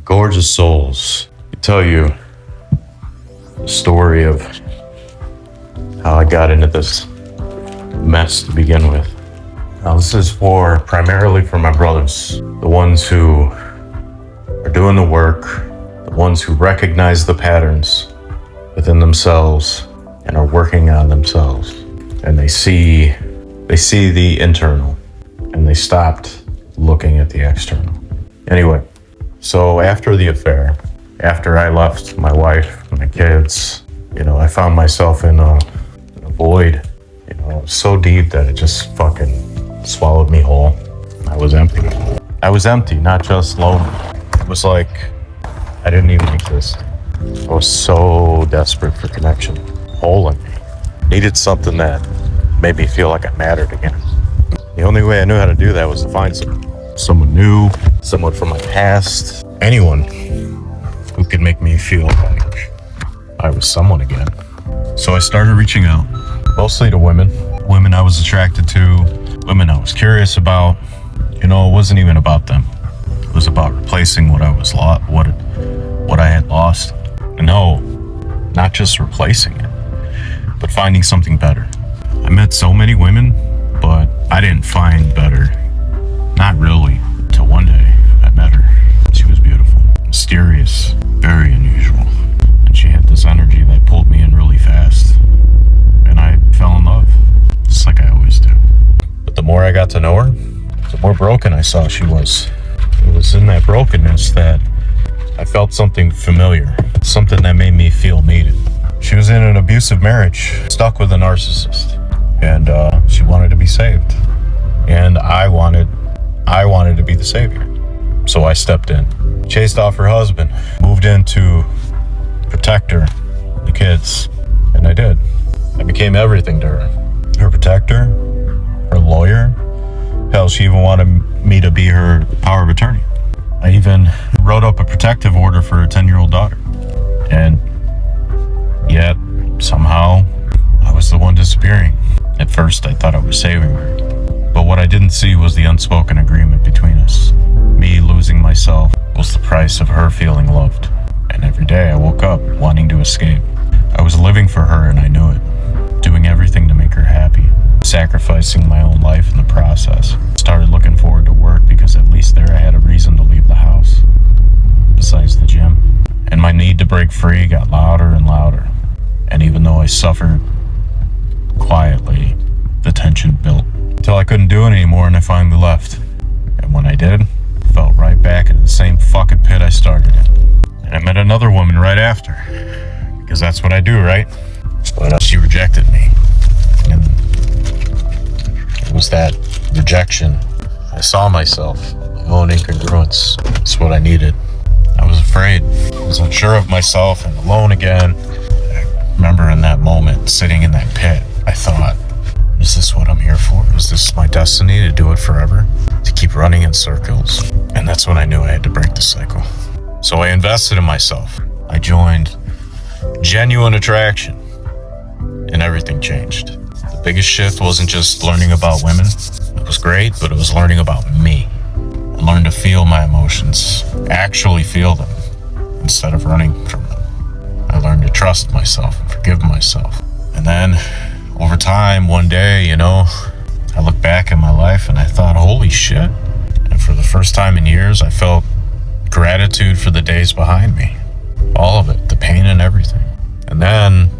Gorgeous souls. I tell you the story of how I got into this mess to begin with. Now, this is primarily for my brothers, the ones who are doing the work, the ones who recognize the patterns within themselves and are working on themselves. And they see the internal and they stopped looking at the external. Anyway, so after the affair, after I left my wife, my kids, I found myself in a void, so deep that it just fucking swallowed me whole. I was empty. I was empty, not just lonely. It was like I didn't even exist. I was so desperate for connection. Hole in me. Needed something that made me feel like I mattered again. The only way I knew how to do that was to find someone new, someone from my past, anyone who could make me feel like I was someone again. So I started reaching out, mostly to women I was attracted to, women I was curious about. It wasn't even about them. It was about replacing what I had lost. And no, not just replacing it, but finding something better. I met so many women, but I didn't find better. Not really, till one day I met her. She was beautiful, mysterious, very unusual. And she had this energy that pulled me in really fast. And I fell in love, just like I always do. But the more I got to know her, the more broken I saw she was. It was in that brokenness that I felt something familiar, something that made me feel needed. She was in an abusive marriage, stuck with a narcissist, and she wanted to be saved. And I wanted to be the savior. So I stepped in, chased off her husband, moved in to protect her, the kids, and I did. I became everything to her. Her protector, her lawyer. Hell, she even wanted me to be her power of attorney. I even wrote up a protective order for her 10-year-old daughter. And yet, somehow, I was the one disappearing. At first, I thought I was saving her. But what I didn't see was the unspoken agreement between us. Me losing myself was the price of her feeling loved. And every day I woke up wanting to escape. I was living for her and I knew it. Doing everything to make her happy. Sacrificing my own life in the process. Started looking forward to work because at least there I had a reason to leave the house. Besides the gym. And my need to break free got louder and louder. And even though I suffered quietly, the tension built. Until I couldn't do it anymore and I finally left. And when I did, I felt right back into the same fucking pit I started in. And I met another woman right after. Because that's what I do, right? But she rejected me. And it was that rejection. I saw myself, my own incongruence. It's what I needed. I was afraid. I was unsure of myself and alone again. I remember in that moment, sitting in that pit, I thought, is this what I'm here for? Is this my destiny to do it forever? To keep running in circles? And that's when I knew I had to break the cycle. So I invested in myself. I joined Genuine Attraction. And everything changed. The biggest shift wasn't just learning about women. It was great, but it was learning about me. I learned to feel my emotions, actually feel them, instead of running from them. I learned to trust myself and forgive myself. And then, over time, one day, I look back at my life and I thought, holy shit. And for the first time in years, I felt gratitude for the days behind me. All of it, the pain and everything. And then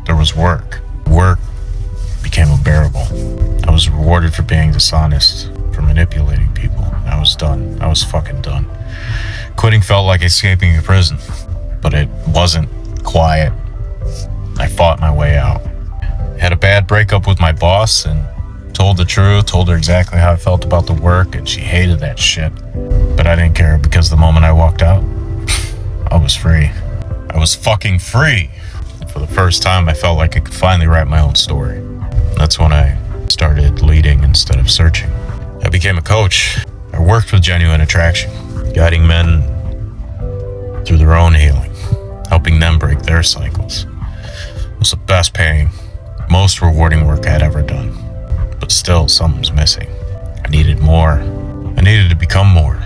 there was work. Work became unbearable. I was rewarded for being dishonest, for manipulating people. I was done. I was fucking done. Quitting felt like escaping a prison, but it wasn't quiet. I fought my way out. Had a bad breakup with my boss and told the truth, told her exactly how I felt about the work, and she hated that shit. But I didn't care because the moment I walked out, I was free. I was fucking free. And for the first time, I felt like I could finally write my own story. That's when I started leading instead of searching. I became a coach. I worked with Genuine Attraction, guiding men through their own healing, helping them break their cycles. It was the best paying, most rewarding work I had ever done. But still, something was missing. I needed more. I needed to become more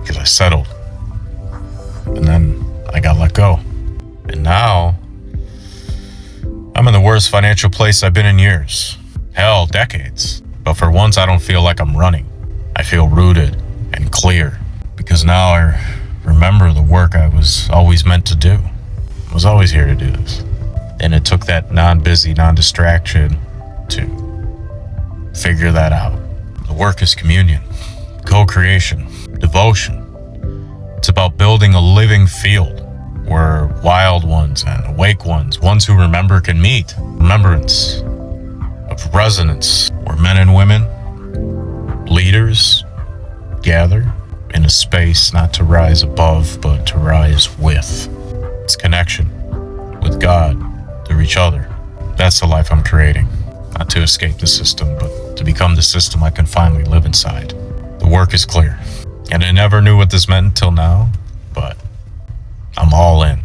because I settled. go. And now, I'm in the worst financial place I've been in years. Hell, decades. But for once, I don't feel like I'm running. I feel rooted and clear. Because now I remember the work I was always meant to do. I was always here to do this. And it took that non-busy, non-distraction to figure that out. The work is communion, co-creation, devotion. It's about building a living field where wild ones and awake ones who remember, can meet. Remembrance of resonance, where men and women, leaders, gather in a space not to rise above, but to rise with. It's connection with God through each other. That's the life I'm creating. Not to escape the system, but to become the system I can finally live inside. The work is clear. And I never knew what this meant until now, but I'm all in.